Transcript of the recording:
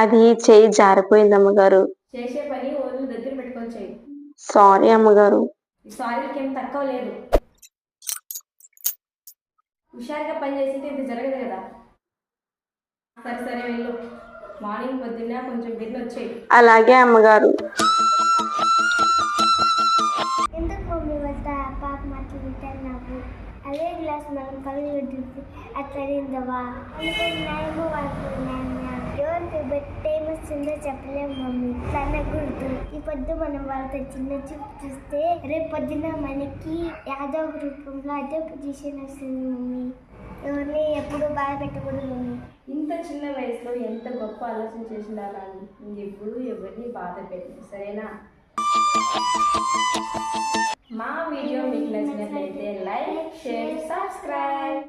అది చెయ్యి జారిపోయింది అమ్మగారు. చేసే పని ఒళ్ళు దగ్గర పెట్టుకొని చెయ్యి. సారీ అమ్మగారు. ఈ సారీకి ఏం తక్కువ లేదు. హుషారుగా పని చేసింటే ఇది జరగదు కదా. సరే సరే వెళ్ళు. మార్నింగ్ పొద్దున్న కొంచెం బిర్ని వచ్చేయి. అలాగే అమ్మగారు. ఎందుకు మమ్మీ వస్తా పాప మాటలు వింటున్నావు? అదే గ్లాస్ మనం కళ్ళు ఉంటుంది అట్లయిందవా అనుకున్నాయేమో అనుకున్నాను. ఎవరికి టైం వస్తుందో చెప్పలేము మమ్మీ. అనకూడదు. ఈ పొద్దు మనం వాళ్ళతో చిన్న చూపు చూస్తే రేపు పొద్దున మనకి యాదో ఒక రూపంలో అదే పొజిషన్ వస్తుంది మమ్మీ. ఎవరిని ఎప్పుడు బాధ పెట్టకూడదు మమ్మీ. ఇంత చిన్న వయసులో ఎంత గొప్ప ఆలోచన చేసిండాలా అని ఇంకెప్పుడు ఎవరిని బాధ పెట్టదు, సరేనా? మా వీడియో మీకు నచ్చినట్లయితే లైక్, షేర్, సబ్స్క్రైబ్.